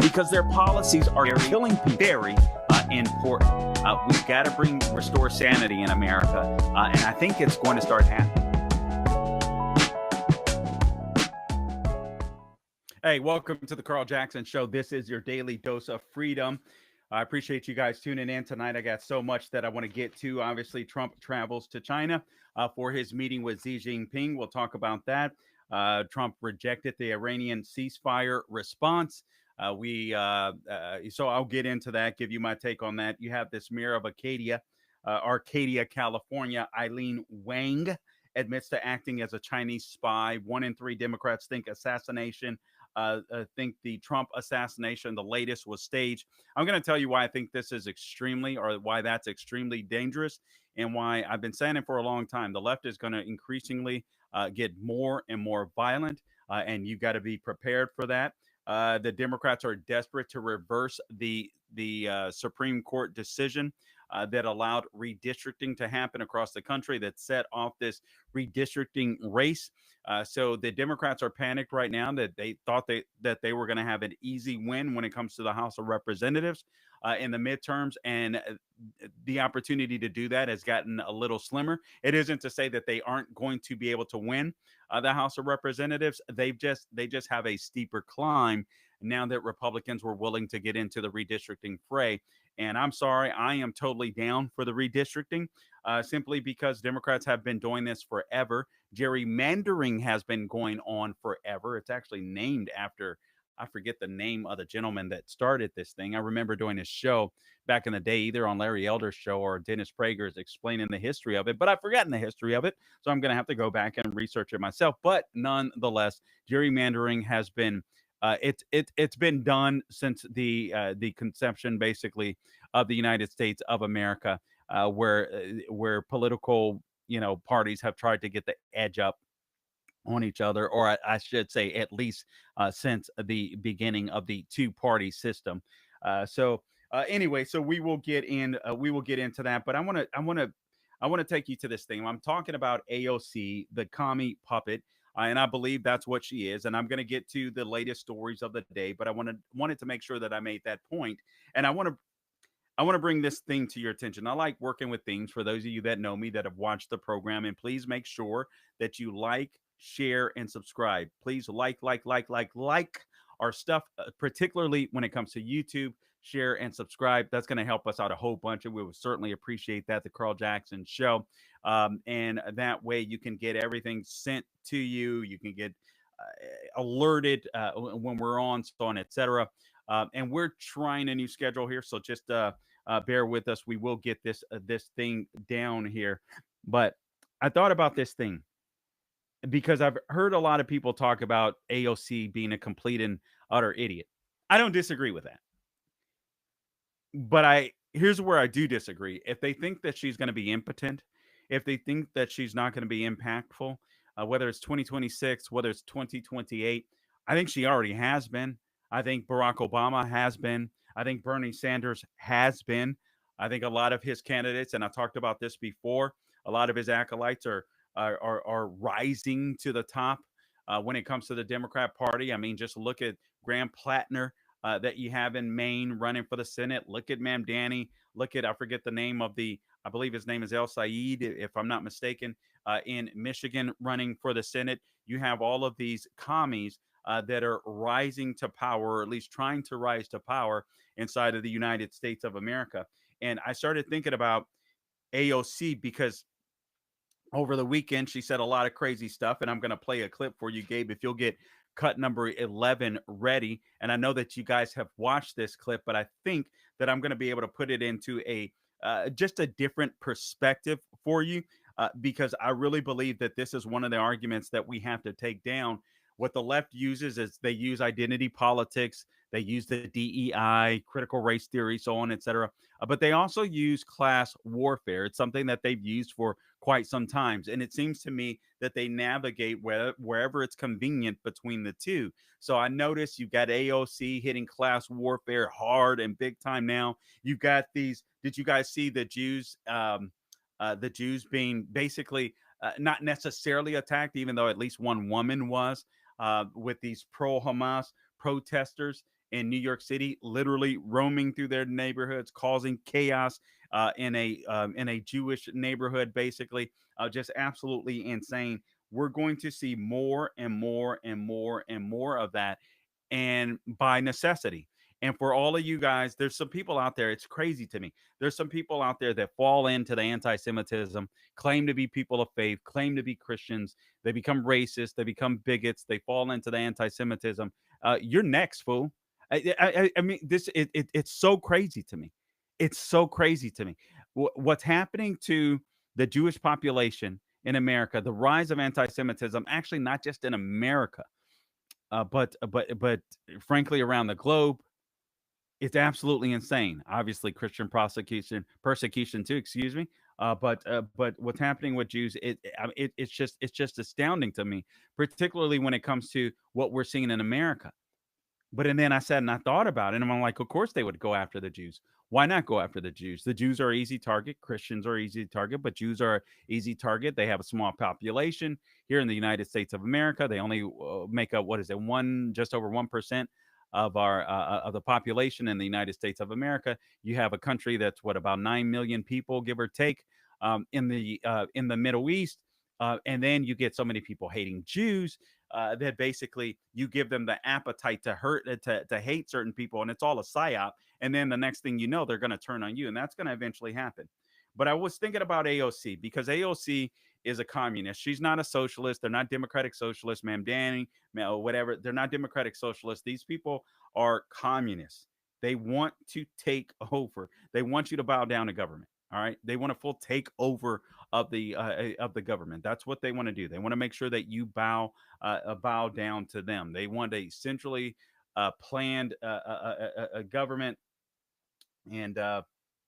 because their policies are killing people. Very important. We've got to restore sanity in America, and I think it's going to start happening. Hey, welcome to the Carl Jackson Show. This is your daily dose of freedom. I appreciate you guys tuning in tonight. I got so much that I want to get to. Obviously, Trump travels to China for his meeting with Xi Jinping. We'll talk about that. Trump rejected the Iranian ceasefire response. So I'll get into that, give you my take on that. You have this mayor of Arcadia, California, Eileen Wang, admits to acting as a Chinese spy. 1 in 3 Democrats think the Trump assassination, the latest, was staged. I'm going to tell you why I think this is why that's extremely dangerous, and why I've been saying it for a long time. The left is going to increasingly get more and more violent, and you got to be prepared for that. The Democrats are desperate to reverse the Supreme Court decision that allowed redistricting to happen across the country, that set off this redistricting race. So the Democrats are panicked right now that they thought that they were going to have an easy win when it comes to the House of Representatives in the midterms, and the opportunity to do that has gotten a little slimmer. It isn't to say that they aren't going to be able to win the House of Representatives. They just have a steeper climb now that Republicans were willing to get into the redistricting fray. And I'm sorry, I am totally down for the redistricting, simply because Democrats have been doing this forever. Gerrymandering has been going on forever. It's actually named after, I forget the name of the gentleman that started this thing. I remember doing his show back in the day, either on Larry Elder's show or Dennis Prager's, explaining the history of it, but I've forgotten the history of it. So I'm going to have to go back and research it myself. But nonetheless, gerrymandering has been it's been done since the conception, basically, of the United States of America, where political parties have tried to get the edge up on each other, or I should say, at least since the beginning of the two-party system. Anyway, so we will get into that, but I want to take you to this thing. I'm talking about AOC, the Commie Puppet. And I believe that's what she is. And I'm going to get to the latest stories of the day, but I wanted to make sure that I made that point. And I want to bring this thing to your attention. I like working with things, for those of you that know me, that have watched the program. And please make sure that you like, share, and subscribe. Please like our stuff, particularly when it comes to YouTube. Share and subscribe. That's going to help us out a whole bunch, and we would certainly appreciate that. The Carl Jackson Show. And that way you can get everything sent to you. You can get alerted when we're on, so on, etc. And we're trying a new schedule here, so just bear with us. We will get this thing down here. But I thought about this thing because I've heard a lot of people talk about AOC being a complete and utter idiot. I don't disagree with that. But here's where I do disagree. If they think that she's going to be impotent, if they think that she's not going to be impactful, whether it's 2026, whether it's 2028, I think she already has been. I think Barack Obama has been. I think Bernie Sanders has been. I think a lot of his candidates, and I talked about this before, a lot of his acolytes are rising to the top when it comes to the Democrat Party. I mean, just look at Graham Plattner, that you have in Maine running for the Senate. Look at Mamdani. Look at, I forget the name of I believe his name is El Said, if I'm not mistaken, in Michigan running for the Senate. You have all of these commies that are rising to power, or at least trying to rise to power inside of the United States of America. And I started thinking about AOC because over the weekend, she said a lot of crazy stuff, and I'm going to play a clip for you, Gabe, if you'll get cut number 11 ready. And I know that you guys have watched this clip, but I think that I'm going to be able to put it into just a different perspective for you, because I really believe that this is one of the arguments that we have to take down. What the left uses is they use identity politics, they use the DEI, critical race theory, so on, etc. But they also use class warfare. It's something that they've used for quite some time. And it seems to me that they navigate wherever it's convenient between the two. So I noticed you've got AOC hitting class warfare hard and big time now. You've got these, did you guys see the Jews being basically not necessarily attacked, even though at least one woman was, with these pro-Hamas protesters in New York City, literally roaming through their neighborhoods, causing chaos in a Jewish neighborhood, basically, just absolutely insane. We're going to see more and more and more and more of that, and by necessity. And for all of you guys, there's some people out there, it's crazy to me. There's some people out there that fall into the anti Semitism, claim to be people of faith, claim to be Christians. They become racist, they become bigots, they fall into the anti Semitism. You're next, fool. I mean, it's so crazy to me. It's so crazy to me. What's happening to the Jewish population in America, the rise of anti Semitism, actually, not just in America, but frankly, around the globe, it's absolutely insane. Obviously, Christian prosecution, persecution too. Excuse me. But what's happening with Jews? It's just astounding to me, particularly when it comes to what we're seeing in America. But and then I said, and I thought about it, and I'm like, of course they would go after the Jews. Why not go after the Jews? The Jews are an easy target. Christians are easy target, but Jews are easy target. They have a small population here in the United States of America. They only make up, what is it, just over 1% of our of the population in the United States of America. You have a country that's what, about 9 million people, give or take, in the Middle East. And then you get so many people hating Jews that basically you give them the appetite to to hate certain people, and it's all a psyop. And then the next thing you know, they're going to turn on you, and that's going to eventually happen. But I was thinking about AOC, because AOC is a communist. She's not a socialist. They're not democratic socialists, ma'am Danny, whatever. They're not democratic socialists. These people are communists. They want to take over. They want you to bow down to government. All right. They want a full takeover of the government. That's what they want to do. They want to make sure that you bow down to them. They want a centrally planned a government, and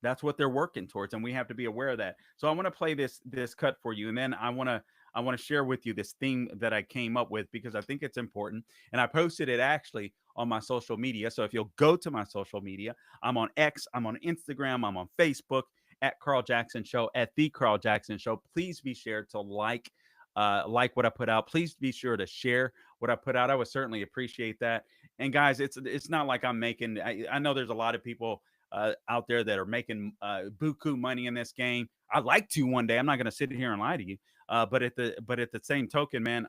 that's what they're working towards, and we have to be aware of that. So I want to play this cut for you, and then I want to share with you this theme that I came up with, because I think it's important, and I posted it actually on my social media. So if you'll go to my social media, I'm on X, I'm on Instagram, I'm on Facebook at Carl Jackson Show, at the Carl Jackson Show. Please be sure to like what I put out. Please be sure to share what I put out. I would certainly appreciate that. And guys, it's not like I'm making. I know there's a lot of people out there that are making buku money in this game. I'd like to one day. I'm not going to sit here and lie to you. But at the same token, man,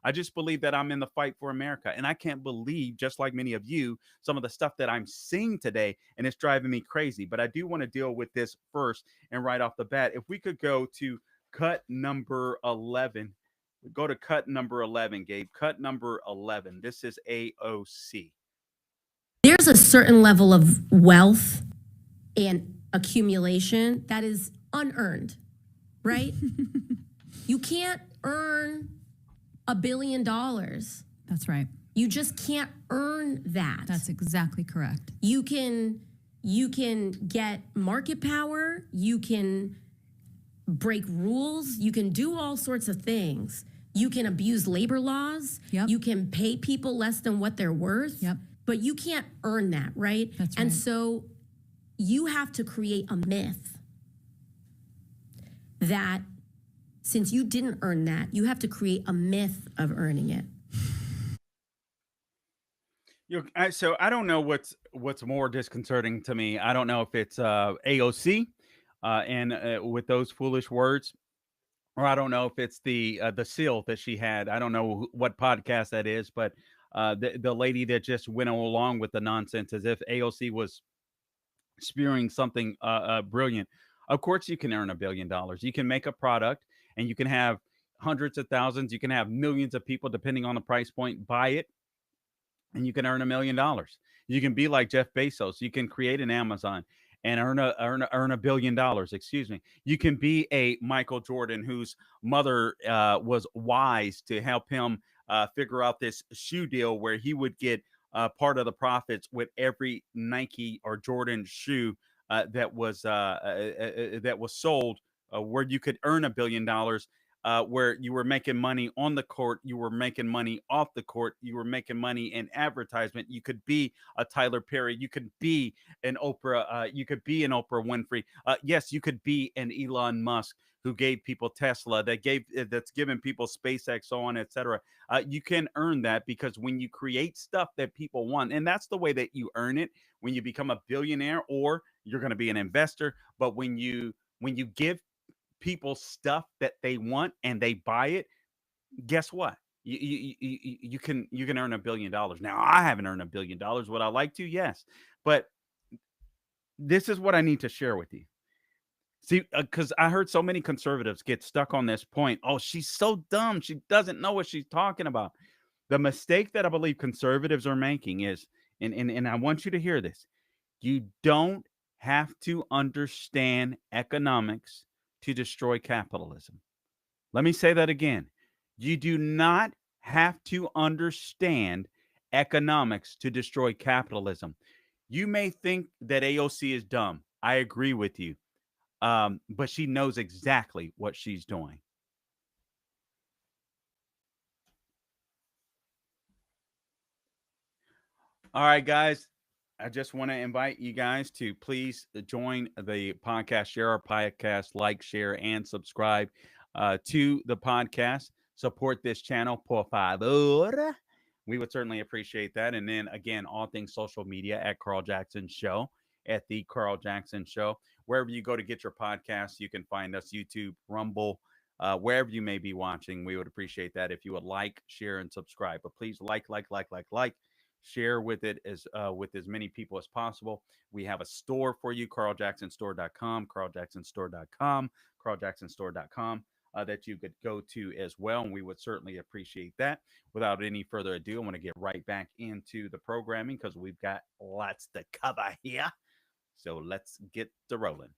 I just believe that I'm in the fight for America, and I can't believe, just like many of you, some of the stuff that I'm seeing today, and it's driving me crazy. But I do want to deal with this first, and right off the bat, if we could go to cut number 11. Go to cut number 11, Gabe. Cut number 11. This is AOC. There's a certain level of wealth and accumulation that is unearned, right? You can't earn $1 billion. That's right. You just can't earn that. That's exactly correct. You can get market power, you can break rules, you can do all sorts of things. You can abuse labor laws. Yep. You can pay people less than what they're worth. Yep. But you can't earn that, right? That's right. And so you have to create a myth that since you didn't earn that, you have to create a myth of earning it. So I don't know what's more disconcerting to me. I don't know if it's AOC and with those foolish words, or I don't know if it's the seal that she had. I don't know what podcast that is, but the lady that just went along with the nonsense as if AOC was spewing something brilliant. Of course, you can earn $1 billion. You can make a product, and you can have hundreds of thousands. You can have millions of people, depending on the price point, buy it, and you can earn $1 million. You can be like Jeff Bezos. You can create an Amazon and earn $1 billion. Excuse me. You can be a Michael Jordan, whose mother was wise to help him figure out this shoe deal where he would get part of the profits with every Nike or Jordan shoe that was sold, where you could earn $1 billion. Where you were making money on the court, you were making money off the court, you were making money in advertisement. You could be a Tyler Perry, you could be an Oprah, you could be an Oprah Winfrey. Yes, you could be an Elon Musk, who gave people Tesla, that's given people SpaceX, so on, etc. You can earn that because when you create stuff that people want, and that's the way that you earn it. When you become a billionaire, or you're going to be an investor, but when you give people stuff that they want and they buy it, guess what? You can earn $1 billion. Now, I haven't earned $1 billion. Would I like to? Yes, but this is what I need to share with you. See, because I heard so many conservatives get stuck on this point. Oh, she's so dumb. She doesn't know what she's talking about. The mistake that I believe conservatives are making is, and I want you to hear this, you don't have to understand economics to destroy capitalism. Let me say that again. You do not have to understand economics to destroy capitalism. You may think that AOC is dumb. I agree with you. But she knows exactly what she's doing. All right, guys. I just want to invite you guys to please join the podcast, share our podcast, like, share, and subscribe to the podcast. Support this channel, por favor. We would certainly appreciate that. And then again, all things social media at Carl Jackson Show, at the Carl Jackson Show. Wherever you go to get your podcasts, you can find us YouTube, Rumble, wherever you may be watching. We would appreciate that if you would like, share, and subscribe. But please like, share with it with as many people as possible. We have a store for you, carljacksonstore.com, carljacksonstore.com, carljacksonstore.com. That you could go to as well. And we would certainly appreciate that. Without any further ado, I want to get right back into the programming because we've got lots to cover here. So let's get to rolling.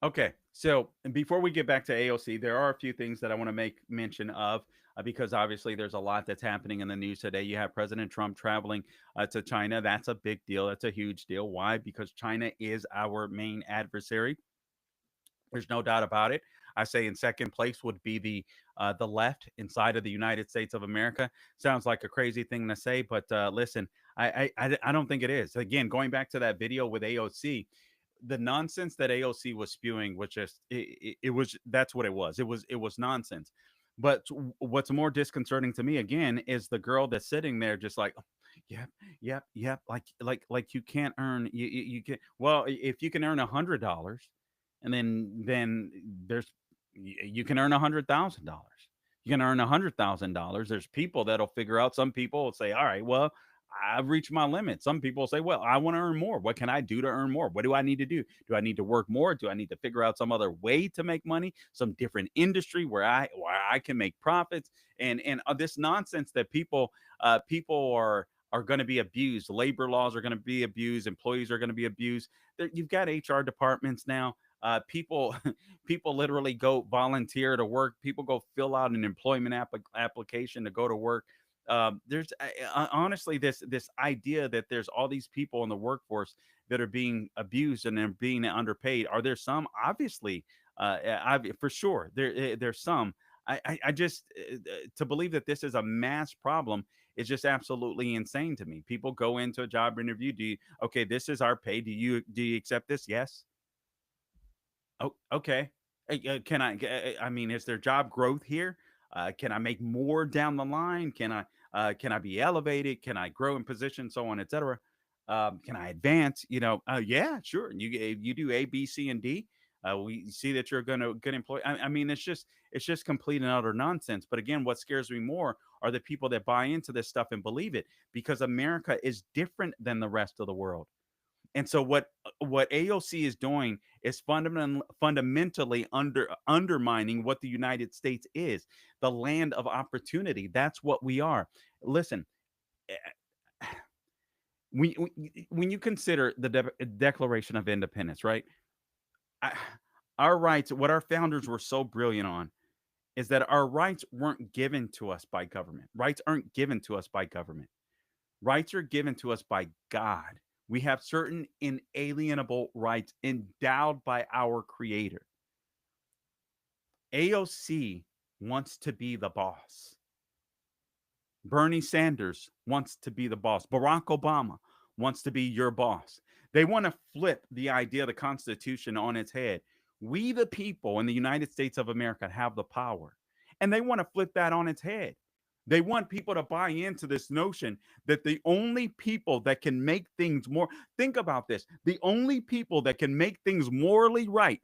Okay, so before we get back to AOC, there are a few things that I want to make mention of because obviously there's a lot that's happening in the news today. You have President Trump traveling to China. That's a big deal. That's a huge deal. Why? Because China is our main adversary. There's no doubt about it. I say in second place would be the left inside of the United States of America. Sounds like a crazy thing to say, but listen, I don't think it is. Again, going back to that video with AOC, the nonsense that AOC was spewing was just it was that's what it was. It was nonsense. But what's more disconcerting to me again is the girl that's sitting there just like, yep, yep, yep, like you can't earn you can well if you can earn $100 and then there's you can earn $100,000. You can earn $100,000. There's people that'll figure out. Some people will say, "All right, well, I've reached my limit." Some people say, "Well, I want to earn more. What can I do to earn more? What do I need to do? Do I need to work more? Do I need to figure out some other way to make money? Some different industry where I can make profits?" And this nonsense that people are going to be abused. Labor laws are going to be abused. Employees are going to be abused. You've got HR departments now. People people literally go volunteer to work. People go fill out an employment application to go to work. There's honestly this idea that there's all these people in the workforce that are being abused and they're being underpaid. Are there some? Obviously, for sure there's some. I just to believe that this is a mass problem is just absolutely insane to me. People go into a job interview. Okay, this is our pay. Do you accept this? Yes. Oh, okay. Can I mean, is there job growth here? Can I make more down the line? Can I be elevated? Can I grow in position? So on, etc. Can I advance? Yeah, sure. You do A, B, C, and D. We see that you're going to good employee. I mean, it's just complete and utter nonsense. But again, what scares me more are the people that buy into this stuff and believe it because America is different than the rest of the world. And so what AOC is doing is fundamentally undermining what the United States is, the land of opportunity. That's what we are. Listen, eh, when you consider the Declaration of Independence, right? I, our rights, what our founders were so brilliant on, is that our rights weren't given to us by government. Rights aren't given to us by government. Rights are given to us by God. We have certain inalienable rights endowed by our Creator. AOC wants to be the boss. Bernie Sanders wants to be the boss. Barack Obama wants to be your boss. They want to flip the idea of the Constitution on its head. We, the people in the United States of America, have the power. And they want to flip that on its head. They want people to buy into this notion that the only people that can make things more, think about this, the only people that can make things morally right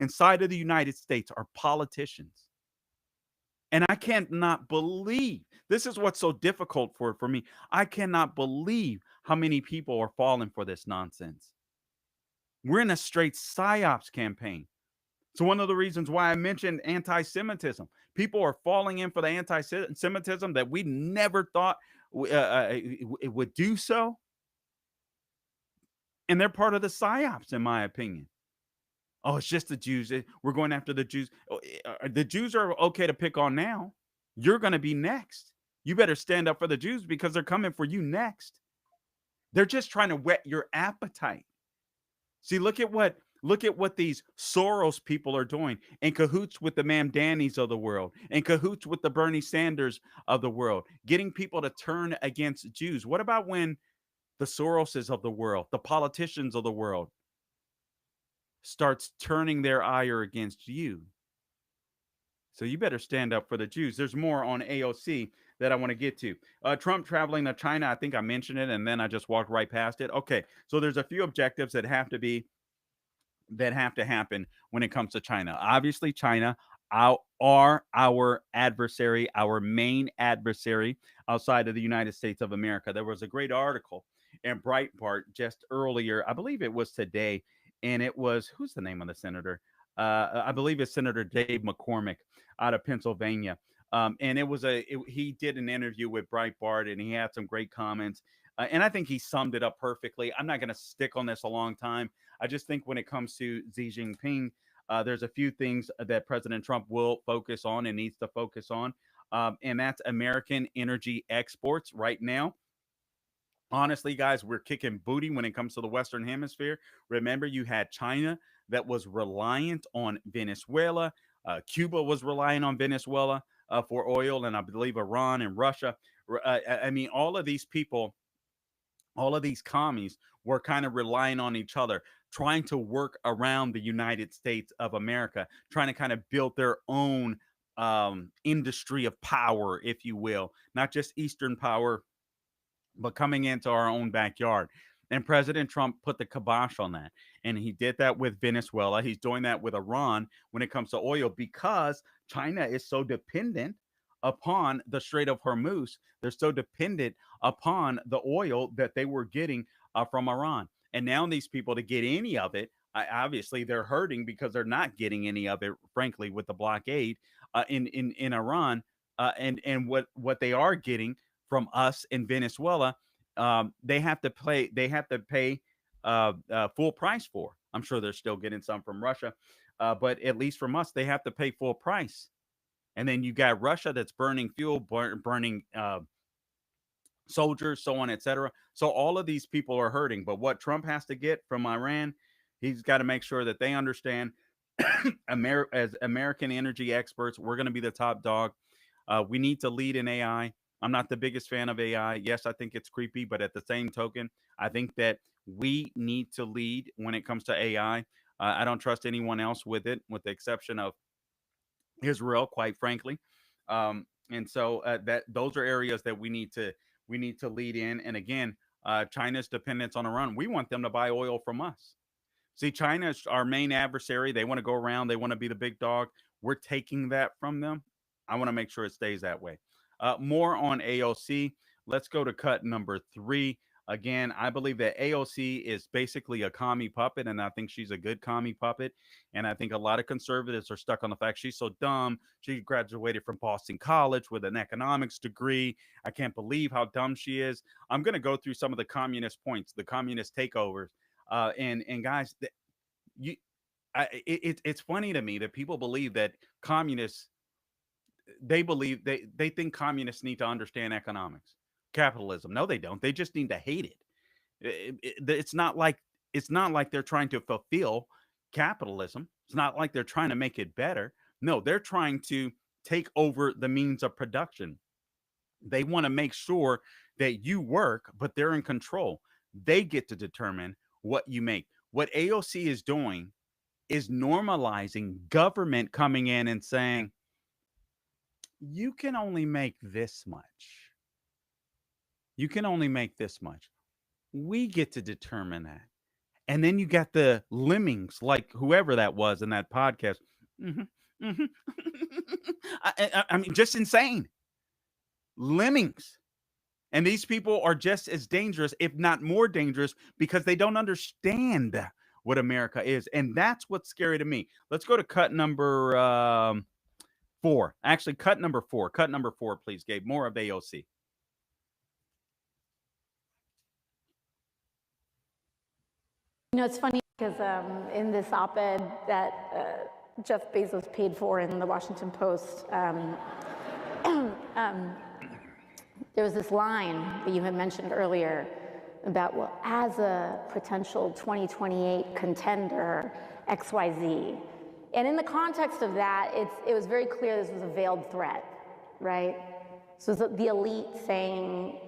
inside of the United States are politicians. And I cannot believe this is what's so difficult for me. I cannot believe how many people are falling for this nonsense. We're in a straight psyops campaign. So one of the reasons why I mentioned anti-Semitism, people are falling in for the anti-Semitism that we never thought it would do so, and they're part of the psyops, in my opinion. Oh, it's just the Jews. We're going after the Jews. The Jews are okay to pick on now. You're going to be next. You better stand up for the Jews because they're coming for you next. They're just trying to whet your appetite. See, look at what these Soros people are doing in cahoots with the Mamdanis of the world, in cahoots with the Bernie Sanders of the world, getting people to turn against Jews. What about when the Soroses of the world, the politicians of the world, starts turning their ire against you? So you better stand up for the Jews. There's more on AOC that I want to get to. Trump traveling to China. I think I mentioned it and then I just walked right past it. Okay, so there's a few objectives that have to happen when it comes to China. Obviously, China are our adversary, our main adversary outside of the United States of America. There was a great article in Breitbart just earlier. I believe it was today, and it was, who's the name of the senator? I believe it's Senator Dave McCormick out of Pennsylvania. And he did an interview with Breitbart, and he had some great comments. And I think he summed it up perfectly. I'm not going to stick on this a long time. I just think when it comes to Xi Jinping, there's a few things that President Trump will focus on and needs to focus on. And that's American energy exports right now. Honestly, guys, we're kicking booty when it comes to the Western Hemisphere. Remember, you had China that was reliant on Venezuela. Cuba was relying on Venezuela for oil, and I believe Iran and Russia. I mean, all of these people, all of these commies were kind of relying on each other, trying to work around the United States of America, trying to kind of build their own industry of power, if you will, not just Eastern power, but coming into our own backyard. And President Trump put the kibosh on that. And he did that with Venezuela. He's doing that with Iran when it comes to oil because China is so dependent upon the Strait of Hormuz. They're so dependent upon the oil that they were getting from Iran. And now these people, to get any of it, obviously they're hurting because they're not getting any of it, frankly, with the blockade in Iran. And what they are getting from us in Venezuela, they have to pay full price for. I'm sure they're still getting some from Russia, but at least from us, they have to pay full price. And then you got Russia that's burning fuel, burning soldiers, so on, etc. So all of these people are hurting. But what Trump has to get from Iran, he's got to make sure that they understand, as American energy experts, we're going to be the top dog. We need to lead in AI. I'm not the biggest fan of AI. Yes, I think it's creepy, but at the same token, I think that we need to lead when it comes to AI. I don't trust anyone else with it, with the exception of Israel, quite frankly. And so that those are areas that we need to lead in. And again, China's dependence on Iran. We want them to buy oil from us. See, China is our main adversary. They want to go around. They want to be the big dog. We're taking that from them. I want to make sure it stays that way. More on AOC. Let's go to cut number 3. Again, I believe that AOC is basically a commie puppet, and I think she's a good commie puppet. And I think a lot of conservatives are stuck on the fact she's so dumb. She graduated from Boston College with an economics degree. I can't believe how dumb she is. I'm going to go through some of the communist points, the communist takeovers. And guys, it's funny to me that people believe that communists, they think communists need to understand economics, capitalism. No, they don't. They just need to hate it. It's not like they're trying to fulfill capitalism. It's not like they're trying to make it better. No, they're trying to take over the means of production. They want to make sure that you work, but they're in control. They get to determine what you make. What AOC is doing is normalizing government coming in and saying, you can only make this much. You can only make this much. We get to determine that. And then you got the lemmings, like whoever that was in that podcast. Mhm, mhm. I mean, just insane. Lemmings. And these people are just as dangerous, if not more dangerous, because they don't understand what America is. And that's what's scary to me. Let's go to cut number 4. Actually, cut number 4. Cut number 4, please, Gabe. More of AOC. It's funny because in this op-ed that Jeff Bezos paid for in the Washington Post, there was this line that you had mentioned earlier about, well, as a potential 2028 contender, XYZ. And in the context of that, it was very clear this was a veiled threat, right? So it was the elite saying,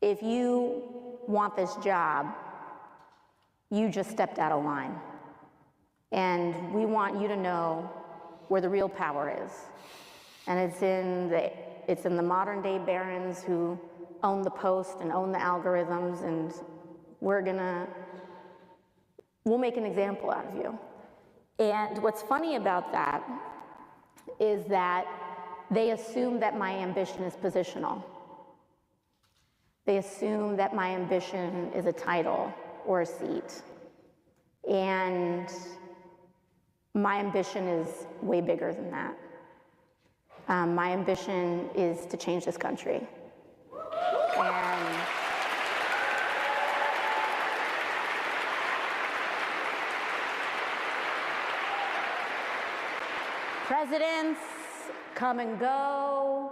if you want this job, you just stepped out of line. And we want you to know where the real power is. And it's in the modern day barons who own the Post and own the algorithms, and we'll make an example out of you. And what's funny about that is that they assume that my ambition is positional. They assume that my ambition is a title or a seat. And my ambition is way bigger than that. My ambition is to change this country. And presidents come and go,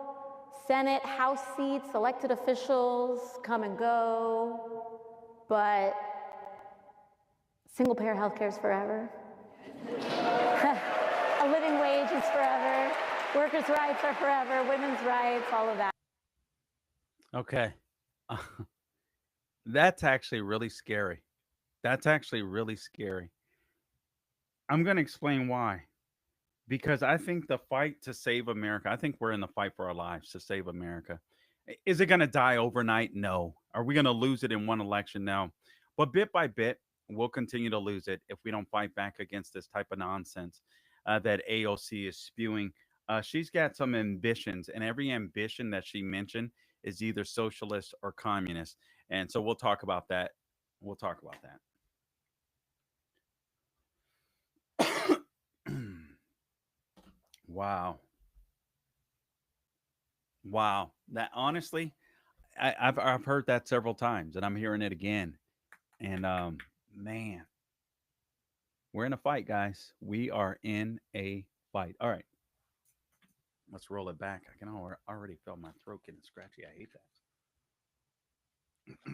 Senate, House seats, elected officials come and go, but single-payer health care is forever. A living wage is forever. Workers' rights are forever. Women's rights, all of that. Okay. That's actually really scary. That's actually really scary. I'm going to explain why. Because I think the fight to save America, I think we're in the fight for our lives to save America. Is it going to die overnight? No. Are we going to lose it in one election? No. But bit by bit, we'll continue to lose it if we don't fight back against this type of nonsense that AOC is spewing. She's got some ambitions, and every ambition that she mentioned is either socialist or communist. And so we'll talk about that. We'll talk about that. Wow. Wow. That honestly, I've heard that several times, and I'm hearing it again. And man, we're in a fight, guys. We are in a fight. All right. Let's roll it back. I can already feel my throat getting scratchy. I hate that.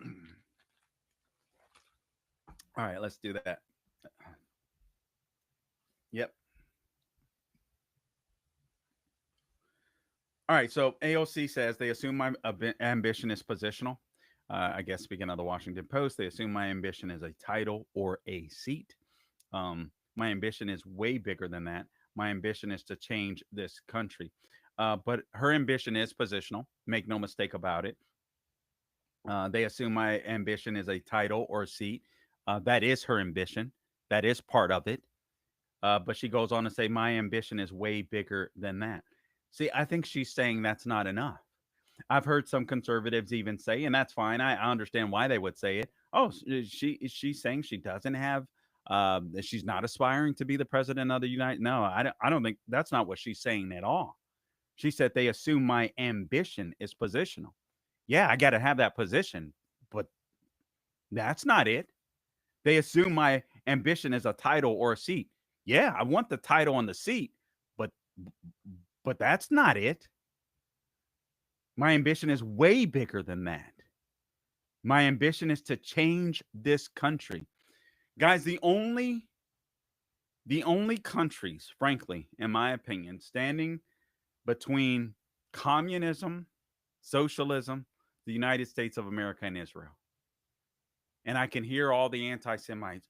All right, let's do that. Yep. All right, so AOC says they assume my ambition is positional. I guess speaking of the Washington Post, they assume my ambition is a title or a seat. My ambition is way bigger than that. My ambition is to change this country. But her ambition is positional. Make no mistake about it. They assume my ambition is a title or a seat. That is her ambition. That is part of it. But she goes on to say, my ambition is way bigger than that. See, I think she's saying that's not enough. I've heard some conservatives even say, and that's fine. I understand why they would say it. Oh, she's saying she doesn't have, she's not aspiring to be the president of the United. No, I don't think that's not what she's saying at all. She said they assume my ambition is positional. Yeah, I got to have that position, but that's not it. They assume my ambition is a title or a seat. Yeah, I want the title and the seat, but that's not it. My ambition is way bigger than that. My ambition is to change this country. Guys, the only countries, frankly, in my opinion, standing between communism, socialism, the United States of America, and Israel. And I can hear all the anti-Semites.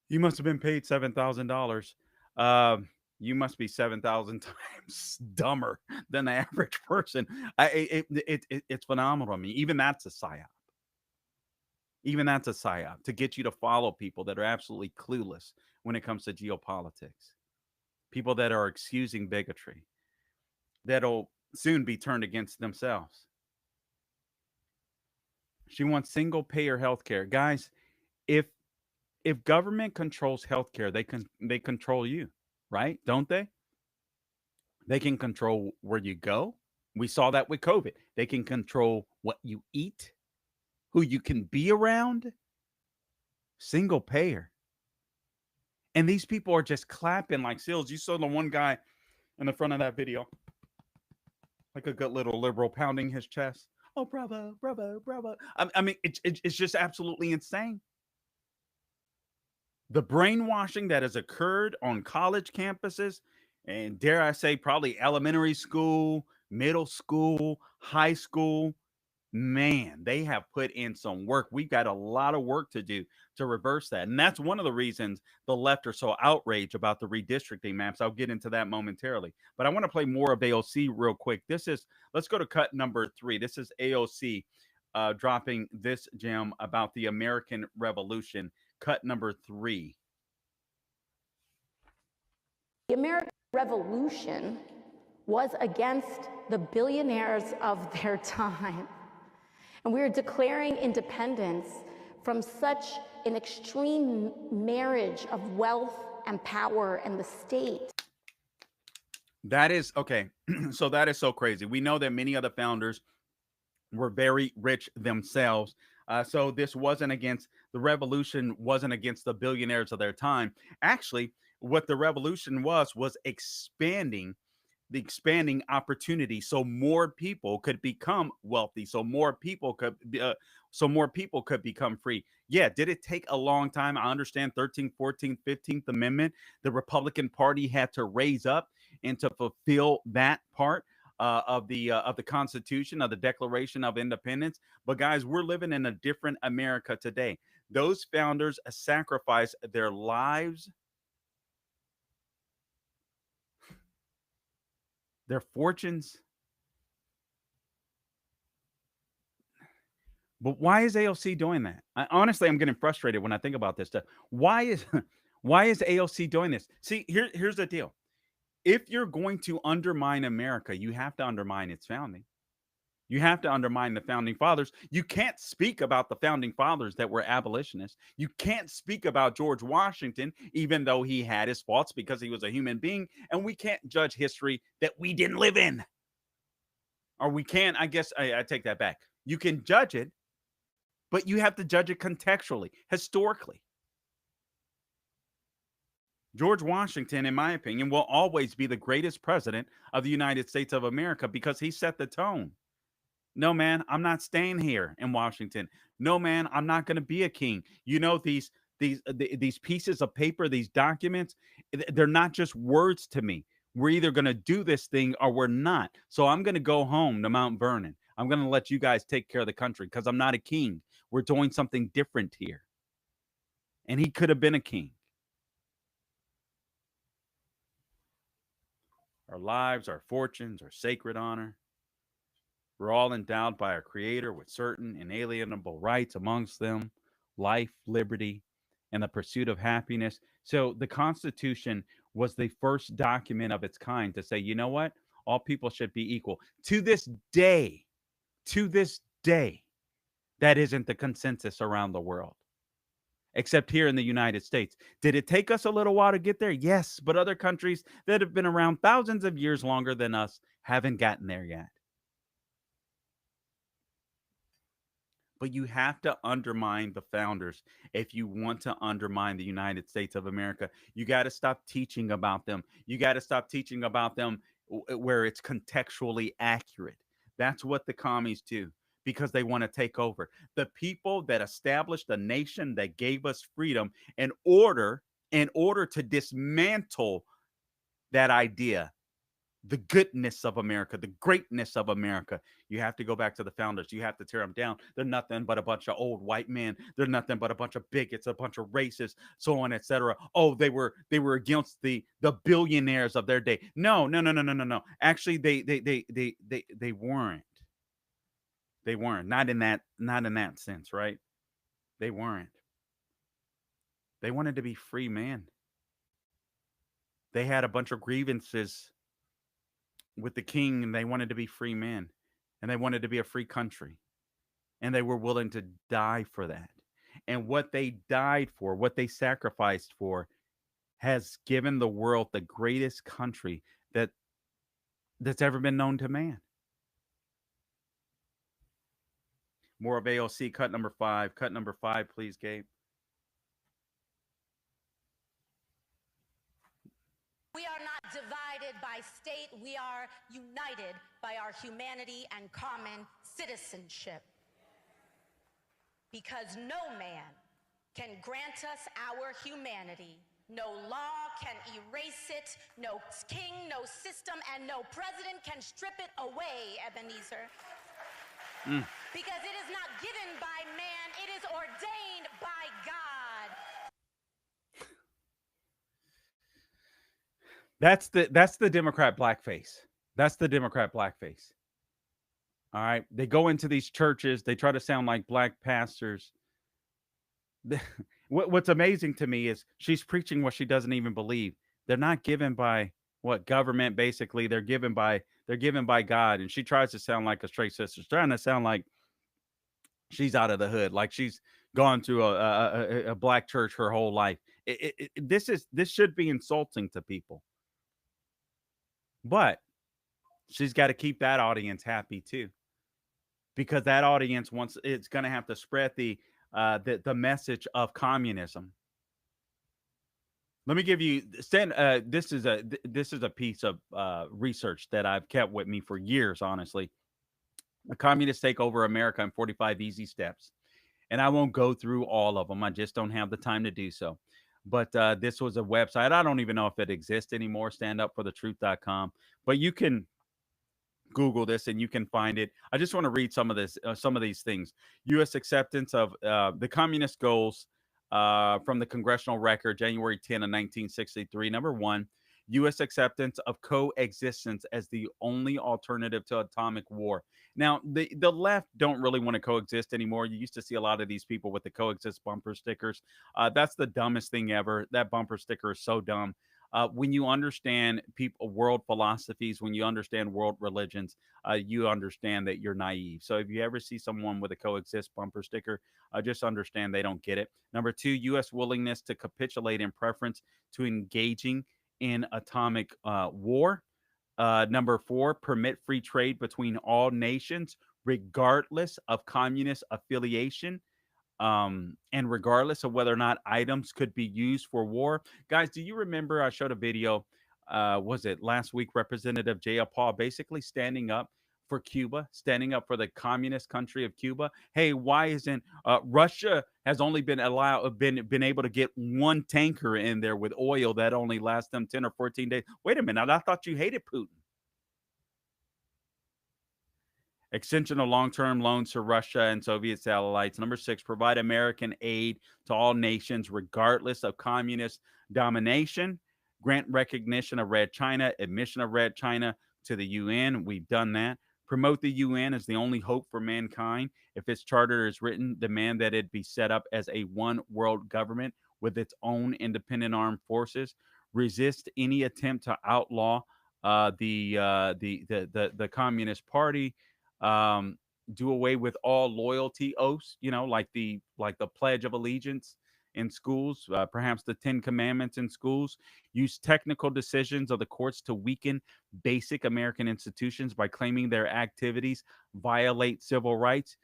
You must have been paid $7,000. Uh, you must be 7,000 times dumber than the average person. It's phenomenal to me. Even that's a psyop. Even that's a psyop to get you to follow people that are absolutely clueless when it comes to geopolitics. People that are excusing bigotry, that'll soon be turned against themselves. She wants single payer healthcare. Guys, if government controls healthcare, they control you, right? Don't they? They can control where you go. We saw that with COVID. They can control what you eat, who you can be around. Single payer. And these people are just clapping like seals. You saw the one guy in the front of that video, like a good little liberal pounding his chest. Oh, bravo, bravo, bravo. I mean, it's just absolutely insane. The brainwashing that has occurred on college campuses, and dare I say, probably elementary school, middle school, high school, man, they have put in some work. We've got a lot of work to do to reverse that. And that's one of the reasons the left are so outraged about the redistricting maps. I'll get into that momentarily. But I want to play more of AOC real quick. Let's go to cut number 3. This is AOC dropping this gem about the American Revolution. Cut number 3. The American Revolution was against the billionaires of their time. And we are declaring independence from such an extreme marriage of wealth and power and the state. That is okay. So that is so crazy. We know that many of the founders were very rich themselves. So this wasn't against the revolution, wasn't against the billionaires of their time. Actually, what the revolution was expanding opportunity so more people could become wealthy, so more people could become free. Yeah, did it take a long time? I understand 13th, 14th, 15th Amendment, the Republican Party had to raise up and to fulfill that part of the Constitution, of the Declaration of Independence. But guys, we're living in a different America today. Those founders sacrificed their lives, their fortunes. But why is AOC doing that? Honestly, I'm getting frustrated when I think about this stuff. Why is AOC doing this? See, here's the deal. If you're going to undermine America, you have to undermine its founding. You have to undermine the founding fathers. You can't speak about the founding fathers that were abolitionists. You can't speak about George Washington, even though he had his faults because he was a human being. And we can't judge history that we didn't live in. Or we can, I guess I take that back. You can judge it, but you have to judge it contextually, historically. George Washington, in my opinion, will always be the greatest president of the United States of America because he set the tone. No, man, I'm not staying here in Washington. No, man, I'm not going to be a king. You know, these pieces of paper, these documents, they're not just words to me. We're either going to do this thing or we're not. So I'm going to go home to Mount Vernon. I'm going to let you guys take care of the country because I'm not a king. We're doing something different here. And he could have been a king. Our lives, our fortunes, our sacred honor. We're all endowed by our Creator with certain inalienable rights, amongst them life, liberty, and the pursuit of happiness. So the Constitution was the first document of its kind to say, you know what? All people should be equal. To this day, that isn't the consensus around the world, except here in the United States. Did it take us a little while to get there? Yes, but other countries that have been around thousands of years longer than us haven't gotten there yet. But you have to undermine the founders if you want to undermine the United States of America. You got to stop teaching about them. You got to stop teaching about them where it's contextually accurate. That's what the commies do. because they want to take over. The people that established a nation that gave us freedom in order to dismantle that idea, the goodness of America, the greatness of America. You have to go back to the founders. You have to tear them down. They're nothing but a bunch of old white men. They're nothing but a bunch of bigots, a bunch of racists, so on, etc. Oh, they were against the billionaires of their day. No, no, no, no, no, no, no. Actually, they weren't. They weren't. Not in that sense, right? They weren't. They wanted to be free men. They had a bunch of grievances with the king, and they wanted to be free men, and they wanted to be a free country, and they were willing to die for that. And what they died for, what they sacrificed for, has given the world the greatest country that's ever been known to man. More of AOC, cut number 5. Cut number 5, please, Gabe. We are not divided by state. We are united by our humanity and common citizenship. Because no man can grant us our humanity. No law can erase it. No king, no system, and no president can strip it away, Ebenezer. Because it is not given by man, it is ordained by God. That's the Democrat blackface. That's the Democrat blackface. All right. They go into these churches, they try to sound like black pastors. What's amazing to me is she's preaching what she doesn't even believe. They're not given by what government, basically. They're given by God. And she tries to sound like a straight sister. She's trying to sound like she's out of the hood, like she's gone to a black church her whole life. This should be insulting to people. But she's got to keep that audience happy too, because that audience wants, it's going to have to spread the message of communism. Let me give you this is a piece of research that I've kept with me for years. Honestly, the communists take over America in 45 easy steps, and I won't go through all of them. I just don't have the time to do so. But this was a website. I don't even know if it exists anymore, standupforthetruth.com. But you can Google this and you can find it. I just want to read some of these things. U.S. acceptance of the communist goals from the Congressional Record, January 10 of 1963. Number 1, U.S. acceptance of coexistence as the only alternative to atomic war. Now, the left don't really want to coexist anymore. You used to see a lot of these people with the coexist bumper stickers. That's the dumbest thing ever. That bumper sticker is so dumb. When you understand world philosophies, when you understand world religions, you understand that you're naive. So if you ever see someone with a coexist bumper sticker, just understand they don't get it. Number 2, U.S. willingness to capitulate in preference to engaging in atomic war. Number 4, permit free trade between all nations, regardless of communist affiliation. And regardless of whether or not items could be used for war. Guys, do you remember I showed a video, was it last week, Representative J.L. Paul basically standing up for Cuba, standing up for the communist country of Cuba? Hey, why isn't Russia has only been able to get one tanker in there with oil that only lasts them 10 or 14 days? Wait a minute, I thought you hated Putin. Extension of long-term loans to Russia and Soviet satellites. Number 6, provide American aid to all nations, regardless of communist domination. Grant recognition of Red China, admission of Red China to the UN. We've done that. Promote the UN as the only hope for mankind. If its charter is written, demand that it be set up as a one world government with its own independent armed forces. Resist any attempt to outlaw the Communist Party. Do away with all loyalty oaths, like the Pledge of Allegiance in schools, perhaps the 10 Commandments in schools. Use technical decisions of the courts to weaken basic American institutions by claiming their activities violate civil rights,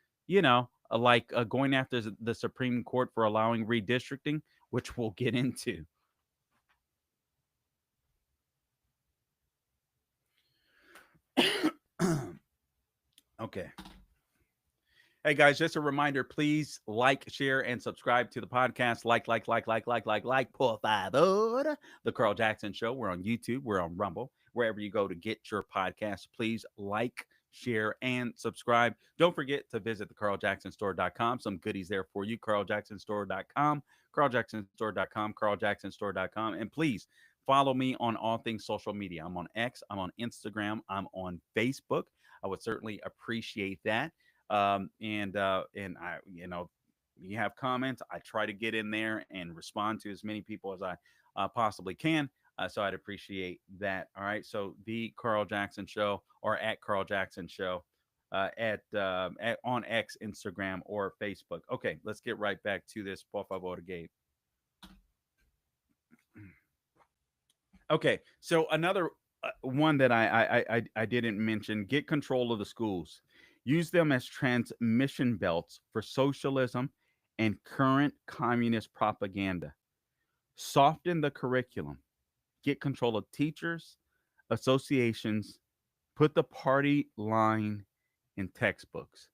like going after the Supreme Court for allowing redistricting, which we'll get into. Okay. Hey guys, just a reminder, please like, share, and subscribe to the podcast. Por favor. The Carl Jackson Show. We're on YouTube, we're on Rumble, wherever you go to get your podcast. Please like, share, and subscribe. Don't forget to visit the carljacksonstore.com. Some goodies there for you. carljacksonstore.com, carljacksonstore.com, carljacksonstore.com. And please follow me on all things social media. I'm on X, I'm on Instagram, I'm on Facebook. I would certainly appreciate that. And I, you have comments, I try to get in there and respond to as many people as I possibly can. So I'd appreciate that. All right. So the Carl Jackson Show, or at Carl Jackson Show, at on X, Instagram, or Facebook. Okay, let's get right back to this. Por favor, Gabe. Okay, so another one that I didn't mention: get control of the schools, use them as transmission belts for socialism and current communist propaganda. Soften the curriculum, get control of teachers, associations, put the party line in textbooks.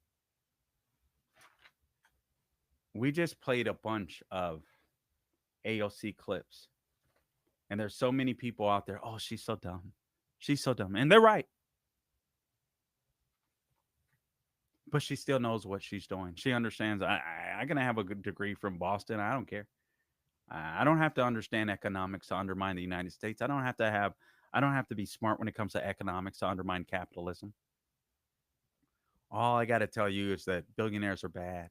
We just played a bunch of AOC clips, and there's so many people out there. Oh, she's so dumb. She's so dumb. And they're right. But she still knows what she's doing. She understands. I can have a good degree from Boston. I don't care. I don't have to understand economics to undermine the United States. I don't have to be smart when it comes to economics to undermine capitalism. All I got to tell you is that billionaires are bad,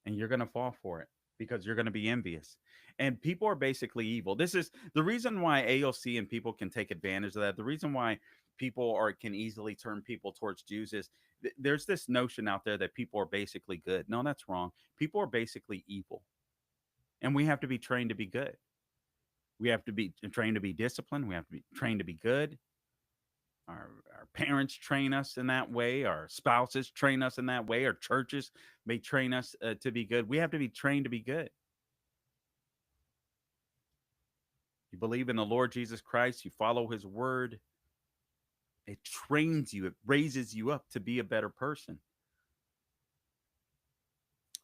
and you're going to fall for it because you're going to be envious. And people are basically evil. This is the reason why AOC and people can take advantage of that. The reason why people are can easily turn people towards Jews is there's this notion out there that people are basically good. No, that's wrong. People are basically evil. And we have to be trained to be good. We have to be trained to be disciplined. We have to be trained to be good. Our parents train us in that way. Our spouses train us in that way. Our churches may train us to be good. We have to be trained to be good. You believe in the Lord Jesus Christ. You follow his word. It trains you. It raises you up to be a better person.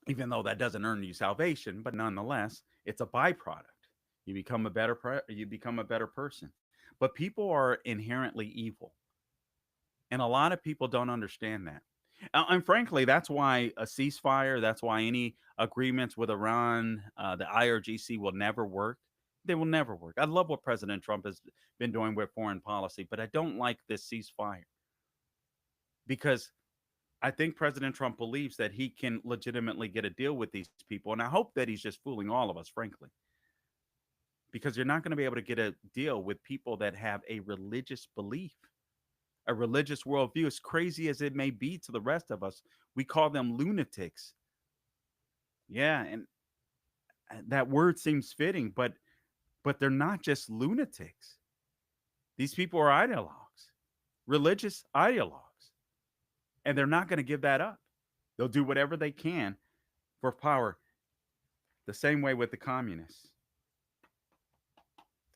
Even though that doesn't earn you salvation, but nonetheless, it's a byproduct. You become a better person. But people are inherently evil. And a lot of people don't understand that. And frankly, that's why a ceasefire, that's why any agreements with Iran, the IRGC will never work. They will never work. I love what President Trump has been doing with foreign policy, but I don't like this ceasefire because I think President Trump believes that he can legitimately get a deal with these people. And I hope that he's just fooling all of us, frankly, because you're not going to be able to get a deal with people that have a religious belief, a religious worldview. As crazy as it may be to the rest of us, we call them lunatics. Yeah, and that word seems fitting, but they're not just lunatics. These people are ideologues, religious ideologues. And they're not going to give that up. They'll do whatever they can for power. The same way with the communists.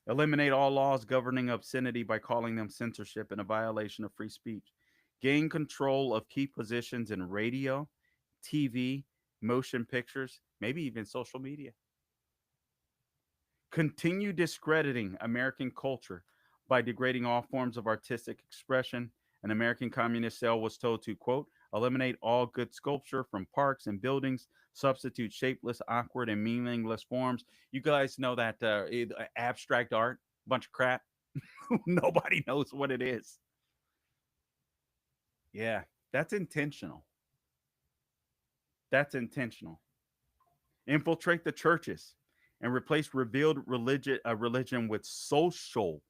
Eliminate all laws governing obscenity by calling them censorship and a violation of free speech. Gain control of key positions in radio, TV, motion pictures, maybe even social media. Continue discrediting American culture by degrading all forms of artistic expression. An American communist cell was told to, quote, eliminate all good sculpture from parks and buildings, substitute shapeless, awkward, and meaningless forms. You guys know that abstract art, bunch of crap. Nobody knows what it is. Yeah, that's intentional. That's intentional. Infiltrate the churches and replace revealed religion with social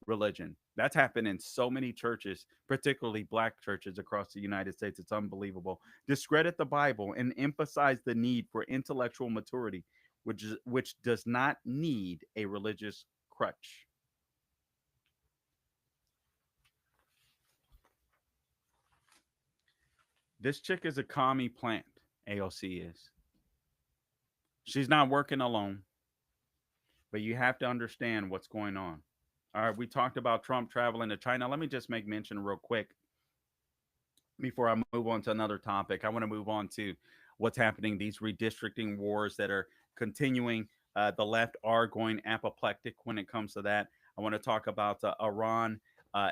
religion. That's happened in so many churches, particularly black churches across the United States. It's unbelievable. Discredit the Bible and emphasize the need for intellectual maturity, which does not need a religious crutch. This chick is a commie plant, AOC is. She's not working alone, but you have to understand what's going on. All right, we talked about Trump traveling to China. Let me just make mention real quick. before I move on to another topic, I want to move on to what's happening, these redistricting wars that are continuing. The left are going apoplectic when it comes to that. I want to talk about Iran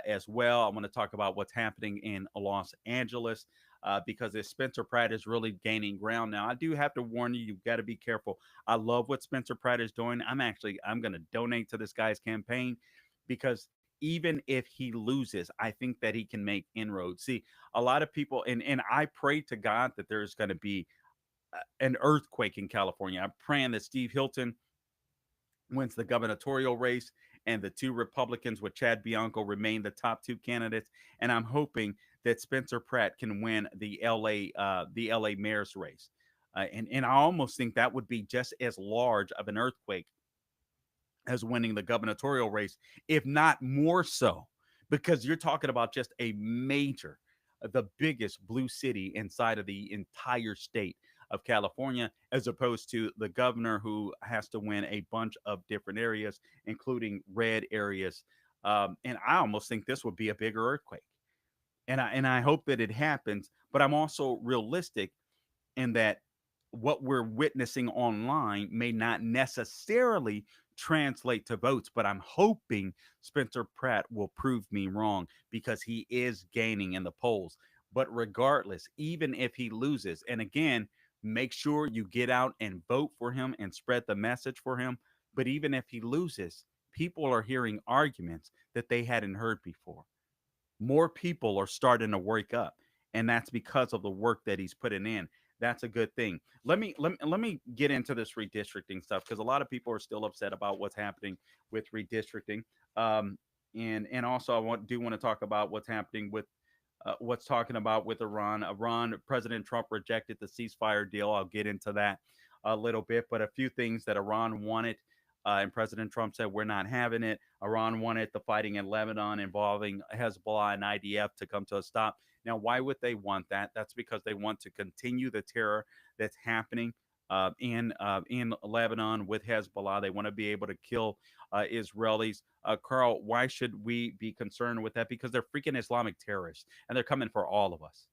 as well. I want to talk about what's happening in Los Angeles because this Spencer Pratt is really gaining ground now. I do have to warn you, you've got to be careful. I love what Spencer Pratt is doing. I'm going to donate to this guy's campaign because even if he loses, I think that he can make inroads. See, a lot of people, and I pray to God that there's going to be an earthquake in California. I'm praying that Steve Hilton wins the gubernatorial race and the two Republicans with Chad Bianco remain the top two candidates. And I'm hoping that Spencer Pratt can win the LA mayor's race. And I almost think that would be just as large of an earthquake as winning the gubernatorial race, if not more so, because you're talking about just a major, the biggest blue city inside of the entire state of California, as opposed to the governor who has to win a bunch of different areas, including red areas. And I almost think this would be a bigger earthquake. And I hope that it happens, but I'm also realistic in that what we're witnessing online may not necessarily translate to votes, but I'm hoping Spencer Pratt will prove me wrong because he is gaining in the polls. But regardless, even if he loses, and again, make sure you get out and vote for him and spread the message for him. But even if he loses, people are hearing arguments that they hadn't heard before. More people are starting to wake up, and that's because of the work that he's putting in. That's a good thing. Let me get into this redistricting stuff because a lot of people are still upset about what's happening with redistricting. Um, and also do want to talk about what's happening with what's talking about with Iran. President Trump rejected the ceasefire deal. I'll get into that a little bit, but a few things that Iran wanted. And President Trump said, we're not having it. Iran wanted the fighting in Lebanon involving Hezbollah and IDF to come to a stop. Now, why would they want that? That's because they want to continue the terror that's happening in Lebanon with Hezbollah. They want to be able to kill Israelis. Carl, why should we be concerned with that? Because they're freaking Islamic terrorists, and they're coming for all of us.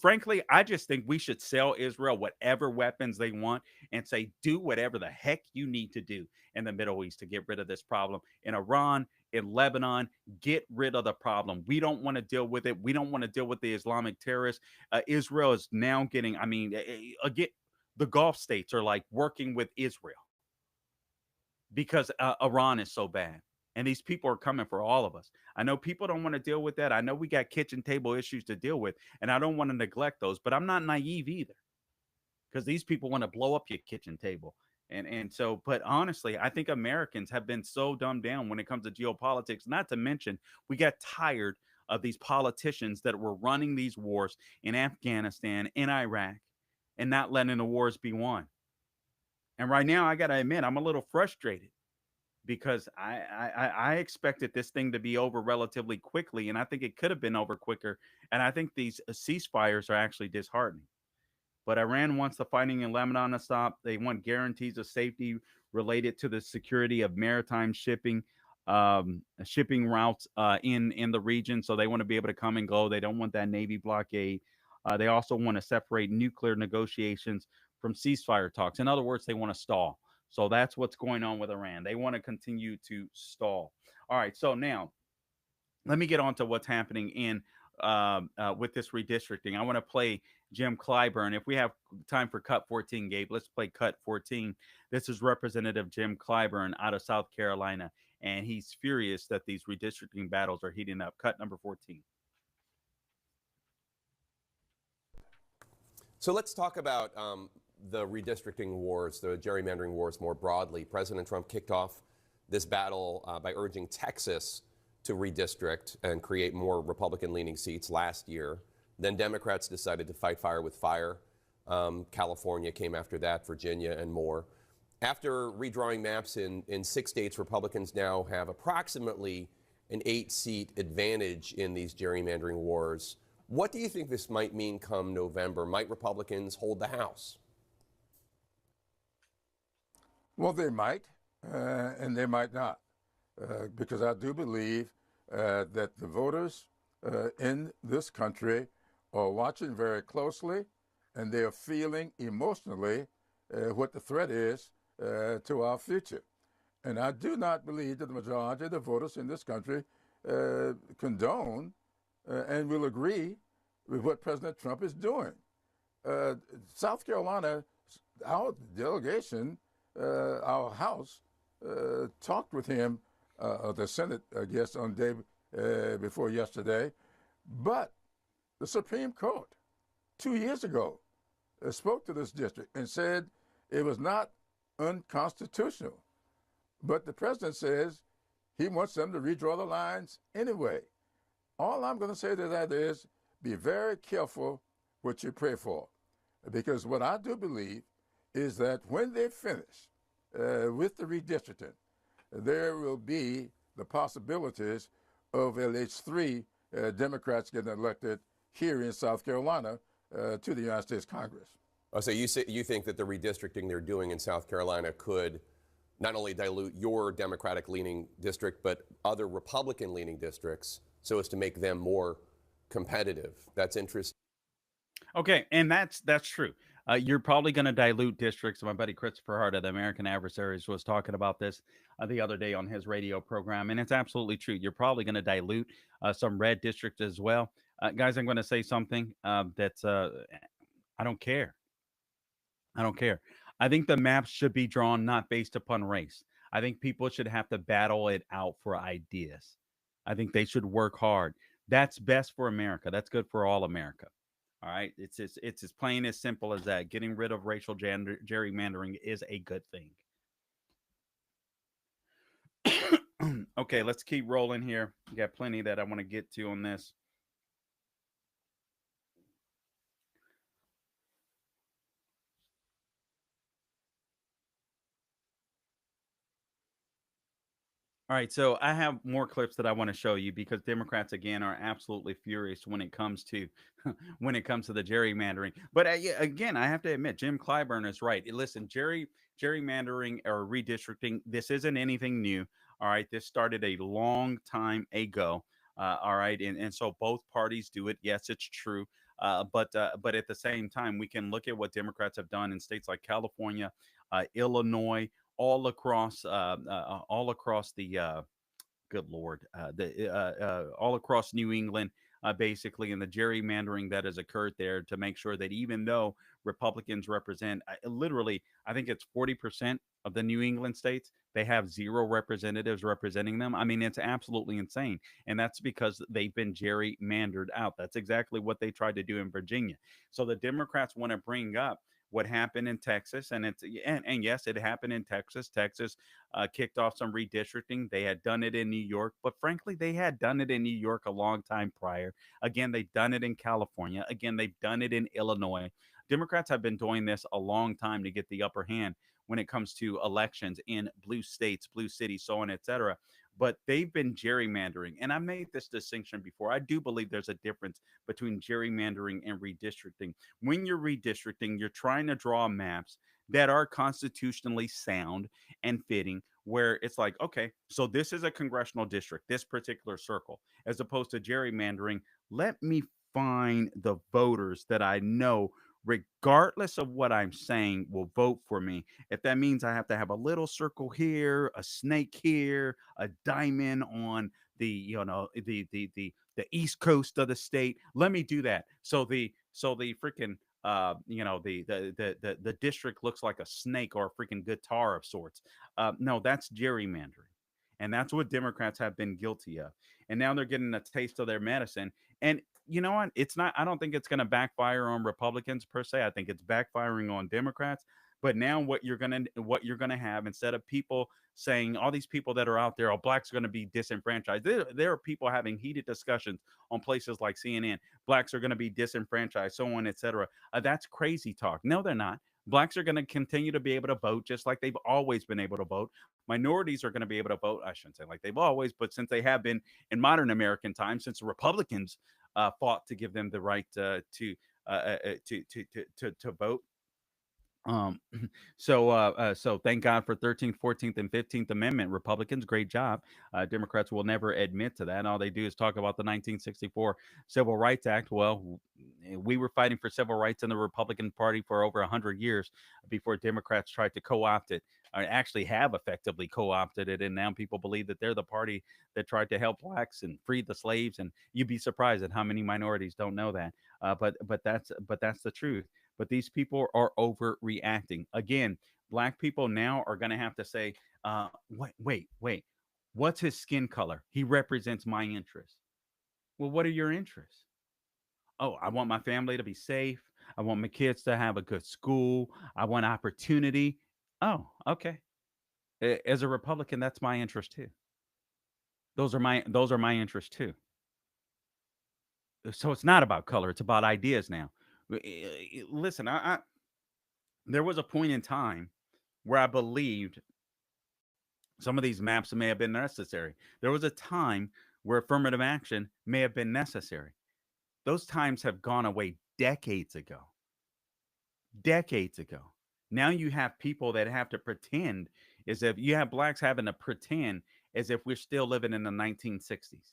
Frankly, I just think we should sell Israel whatever weapons they want and say, do whatever the heck you need to do in the Middle East to get rid of this problem. In Iran, in Lebanon, get rid of the problem. We don't want to deal with it. We don't want to deal with the Islamic terrorists. Israel is now getting, again, the Gulf states are like working with Israel because Iran is so bad. And these people are coming for all of us. I know people don't want to deal with that. I know we got kitchen table issues to deal with, and I don't want to neglect those, but I'm not naive either because these people want to blow up your kitchen table. And so, but honestly, I think Americans have been so dumbed down when it comes to geopolitics, not to mention we got tired of these politicians that were running these wars in Afghanistan, in Iraq, and not letting the wars be won. And right now, I got to admit, I'm a little frustrated because I expected this thing to be over relatively quickly, and I think it could have been over quicker. And I think these ceasefires are actually disheartening. But Iran wants the fighting in Lebanon to stop. They want guarantees of safety related to the security of maritime shipping routes in the region. So they want to be able to come and go. They don't want that Navy blockade. They also want to separate nuclear negotiations from ceasefire talks. In other words, they want to stall. So that's what's going on with Iran. They want to continue to stall. All right. So now let me get on to what's happening in with this redistricting. I want to play Jim Clyburn. If we have time for cut 14, Gabe, let's play cut 14. This is Representative Jim Clyburn out of South Carolina, and he's furious that these redistricting battles are heating up. Cut number 14. So let's talk about the redistricting wars, the gerrymandering wars more broadly. President Trump kicked off this battle by urging Texas to redistrict and create more Republican-leaning seats last year. Then Democrats decided to fight fire with fire. California came after that, Virginia, and more. After redrawing maps in 6 states, Republicans now have approximately an 8-seat advantage in these gerrymandering wars. What do you think this might mean come November? Might Republicans hold the House? Well, they might, and they might not, because I do believe that the voters in this country are watching very closely, and they are feeling emotionally what the threat is to our future. And I do not believe that the majority of the voters in this country condone and will agree with what President Trump is doing. South Carolina, our delegation, our House, talked with him, the Senate, I guess, on the day before yesterday. But the Supreme Court, 2 years ago, spoke to this district and said it was not unconstitutional. But the president says he wants them to redraw the lines anyway. All I'm going to say to that is be very careful what you pray for. Because what I do believe is that when they finish with the redistricting, there will be the possibilities of at least 3 Democrats getting elected here in South Carolina to the United States Congress. Oh, so you think that the redistricting they're doing in South Carolina could not only dilute your Democratic-leaning district, but other Republican-leaning districts so as to make them more competitive? That's interesting. Okay, and that's true. You're probably going to dilute districts. My buddy Christopher Hart of the American Adversaries was talking about this the other day on his radio program, and it's absolutely true. You're probably going to dilute some red districts as well. Guys, I'm going to say something that's I don't care. I don't care. I think the maps should be drawn not based upon race. I think people should have to battle it out for ideas. I think they should work hard. That's best for America. That's good for all America. All right. It's as plain as simple as that. Getting rid of racial gerrymandering is a good thing. Okay, let's keep rolling here. We got plenty that I want to get to on this. All right, so I have more clips that I want to show you because Democrats again are absolutely furious when it comes to when it comes to the gerrymandering. But yeah, again, I have to admit, Jim Clyburn is right. Listen, gerrymandering or redistricting, this isn't anything new. All right, this started a long time ago. All right, and so both parties do it. Yes, it's true. But at the same time, we can look at what Democrats have done in states like California, Illinois, all across the good lord, the all across New England, basically, and the gerrymandering that has occurred there to make sure that even though Republicans represent literally, I think it's 40% of the New England states, they have 0 representatives representing them. I mean, it's absolutely insane, and that's because they've been gerrymandered out. That's exactly what they tried to do in Virginia. So the Democrats want to bring up what happened in Texas, and and yes, it happened in Texas. Texas kicked off some redistricting. They had done it in New York, but frankly, they had done it in New York a long time prior. Again, they've done it in California. Again, they've done it in Illinois. Democrats have been doing this a long time to get the upper hand when it comes to elections in blue states, blue cities, so on, etc. But they've been gerrymandering, and I made this distinction before. I do believe there's a difference between gerrymandering and redistricting. When you're redistricting, you're trying to draw maps that are constitutionally sound and fitting, where it's like, okay, so this is a congressional district, this particular circle, as opposed to gerrymandering. Let me find the voters that I know, regardless of what I'm saying, will vote for me. If that means I have to have a little circle here, a snake here, a diamond on the east coast of the state, let me do that. So the freaking the district looks like a snake or a freaking guitar of sorts. No, that's gerrymandering. And that's what Democrats have been guilty of. And now they're getting a taste of their medicine. And you know what? It's not, I don't think it's going to backfire on Republicans per se. I think it's backfiring on Democrats. But now what you're gonna have, instead of people saying, all these people that are out there, oh, blacks are going to be disenfranchised. There are people having heated discussions on places like CNN. Blacks are going to be disenfranchised, so on, etc. That's crazy talk. No, they're not. Blacks are going to continue to be able to vote just like they've always been able to vote. Minorities are going to be able to vote. I shouldn't say like they've always, but since they have been in modern American times, since the Republicans fought to give them the right to vote. Um, so thank God for 13th, 14th, and 15th Amendment. Republicans, great job. Democrats will never admit to that. All they do is talk about the 1964 Civil Rights Act. Well, we were fighting for civil rights in the Republican Party for over 100 years before Democrats tried to co-opt it. Or actually have effectively co-opted it, and now people believe that they're the party that tried to help blacks and free the slaves. And you'd be surprised at how many minorities don't know that. But that's the truth. But these people are overreacting. Again, black people now are going to have to say, wait, what's his skin color? He represents my interests. Well, what are your interests? Oh, I want my family to be safe. I want my kids to have a good school. I want opportunity. Oh, okay. As a Republican, that's my interest too. Those are my interests too. So it's not about color, it's about ideas now. Listen, I there was a point in time where I believed some of these maps may have been necessary. There was a time where affirmative action may have been necessary. Those times have gone away decades ago. Decades ago. Now you have people that have to pretend as if you have blacks having to pretend as if we're still living in the 1960s.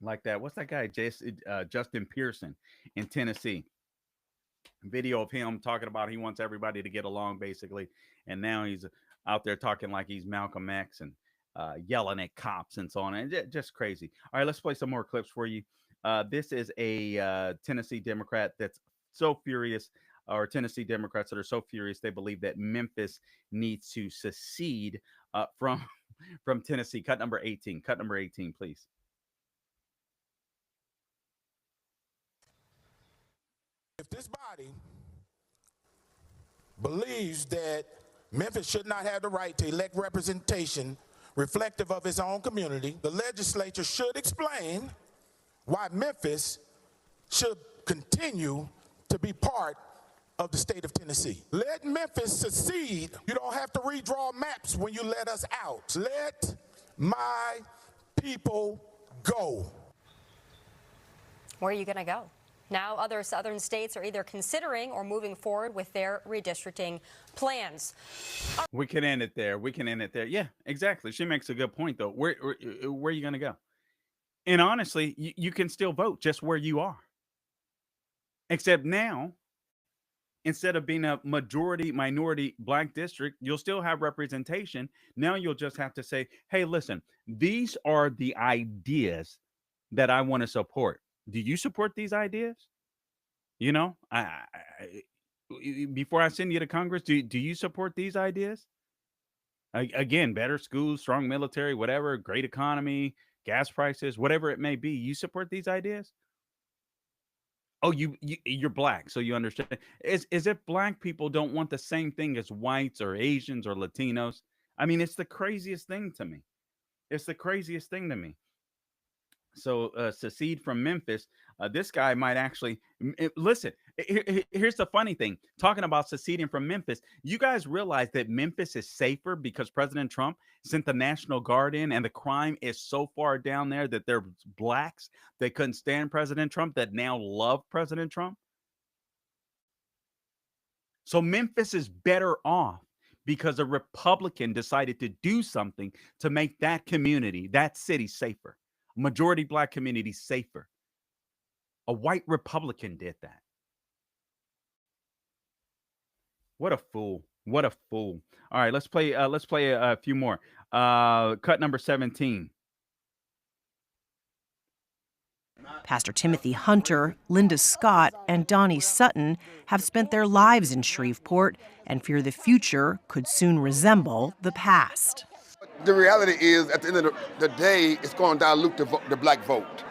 Like that. What's that guy, Justin Pearson in Tennessee? Video of him talking about he wants everybody to get along, basically. And now he's out there talking like he's Malcolm X and yelling at cops and so on. And just crazy. All right, let's play some more clips for you. This is a Tennessee Democrat that's so furious, or Tennessee Democrats that are so furious they believe that Memphis needs to secede from Tennessee. Cut number 18. Cut number 18, please. If this body believes that Memphis should not have the right to elect representation reflective of its own community, the legislature should explain why Memphis should continue to be part of the state of Tennessee. Let Memphis secede. You don't have to redraw maps when you let us out. Let my people go. Where are you going to go? Now other southern states are either considering or moving forward with their redistricting plans. We can end it there. Yeah, exactly. She makes a good point, though. Where are you going to go? And honestly, you can still vote just where you are. Except now, instead of being a majority minority black district, you'll still have representation. Now you'll just have to say, hey, listen, these are the ideas that I want to support. Do you support these ideas? You know, before I send you to Congress, do you support these ideas? Again, better schools, strong military, whatever, great economy, gas prices, whatever it may be. You support these ideas? Oh, you're black, so you understand. As if black people don't want the same thing as whites or Asians or Latinos. I mean, it's the craziest thing to me. So secede from Memphis. This guy might actually listen. Here's the funny thing. Talking about seceding from Memphis, you guys realize that Memphis is safer because President Trump sent the National Guard in, and the crime is so far down there that there's blacks that couldn't stand President Trump that now love President Trump. So Memphis is better off because a Republican decided to do something to make that community, that city, safer. Majority black community safer. A white Republican did that. What a fool. What a fool. All right, let's play a few more. Cut number 17. Pastor Timothy Hunter, Linda Scott, and Donnie Sutton have spent their lives in Shreveport and fear the future could soon resemble the past. The reality is, at the end of the day, it's going to dilute the black vote.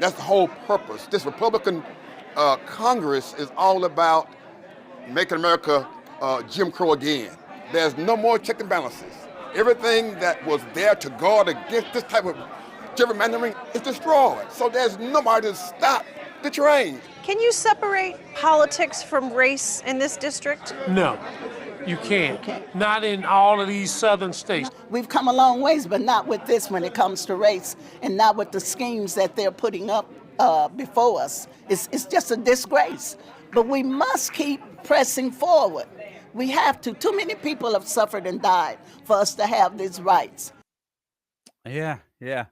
That's the whole purpose. This Republican Congress is all about making America Jim Crow again. There's no more check and balances. Everything that was there to guard against this type of gerrymandering is destroyed. So there's nobody to stop the train. Can you separate politics from race in this district? No. You can't. Not in all of these southern states. We've come a long ways, but not with this when it comes to race, and not with the schemes that they're putting up before us. It's just a disgrace. But we must keep pressing forward. We have to. Too many people have suffered and died for us to have these rights. Yeah, yeah.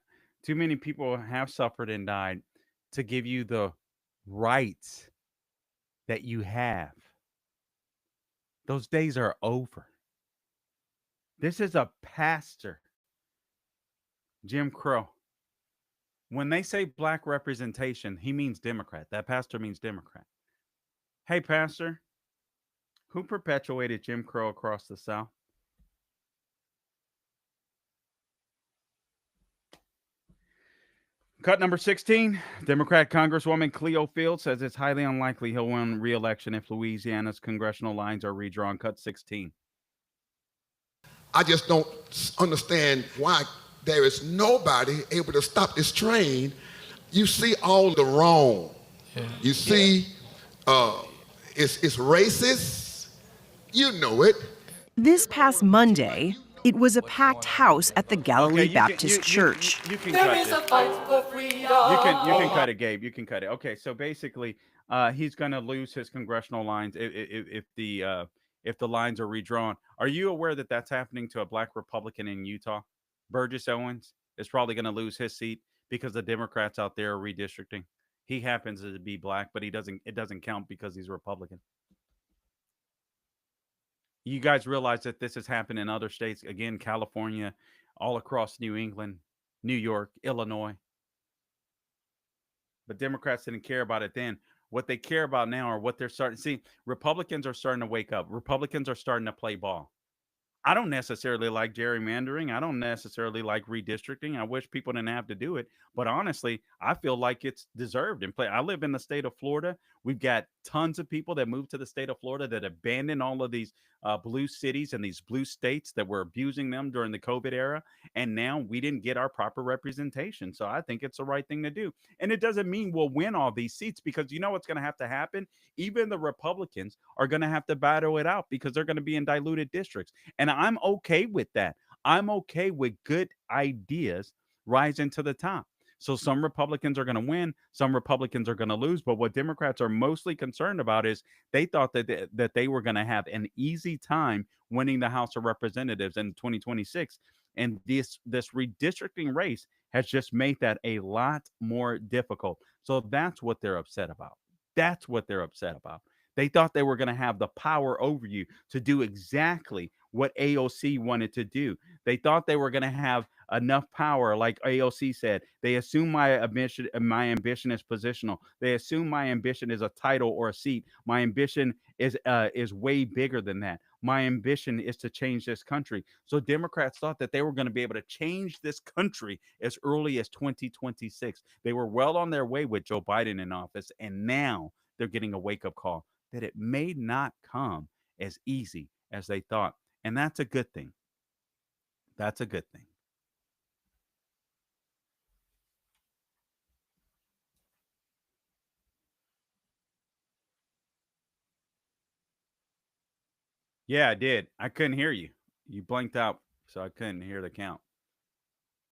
Too many people have suffered and died to give you the rights that you have. Those days are over. This is a pastor, Jim Crow. When they say black representation, he means Democrat. That pastor means Democrat. Hey, pastor, who perpetuated Jim Crow across the South? Cut number 16. Democrat Congresswoman Cleo Field says it's highly unlikely he'll win re-election if Louisiana's congressional lines are redrawn. Cut 16. I just don't understand why there is nobody able to stop this train. You see all the wrong. Yeah. You see it's racist. You know it. This past Monday, it was a packed house at the Galilee Baptist Church. You can cut this. You can cut it, Gabe. You can cut it. Okay, so basically, he's going to lose his congressional lines if the lines are redrawn. Are you aware that that's happening to a black Republican in Utah? Burgess Owens is probably going to lose his seat because the Democrats out there are redistricting. He happens to be black, but it doesn't count because he's Republican. You guys realize that this has happened in other states, again, California, all across New England, New York, Illinois. But Democrats didn't care about it then. What they care about now are what they're starting to see. Republicans are starting to wake up. Republicans are starting to play ball. I don't necessarily like gerrymandering. I don't necessarily like redistricting. I wish people didn't have to do it. But honestly, I feel like it's deserved and play. I live in the state of Florida. We've got tons of people that moved to the state of Florida that abandoned all of these blue cities and these blue states that were abusing them during the COVID era. And now we didn't get our proper representation. So I think it's the right thing to do. And it doesn't mean we'll win all these seats because you know what's going to have to happen? Even the Republicans are going to have to battle it out because they're going to be in diluted districts. And I'm okay with that. I'm okay with good ideas rising to the top. So some Republicans are going to win, some Republicans are going to lose. But what Democrats are mostly concerned about is they thought that they were going to have an easy time winning the House of Representatives in 2026. And this redistricting race has just made that a lot more difficult. So that's what they're upset about. That's what they're upset about. They thought they were going to have the power over you to do exactly what AOC wanted to do. They thought they were going to have enough power, like AOC said. They assume my ambition is positional. They assume my ambition is a title or a seat. My ambition is way bigger than that. My ambition is to change this country. So Democrats thought that they were going to be able to change this country as early as 2026. They were well on their way with Joe Biden in office, and now they're getting a wake-up call that it may not come as easy as they thought. And that's a good thing. That's a good thing. Yeah, I did. I couldn't hear you. You blanked out, so I couldn't hear the count.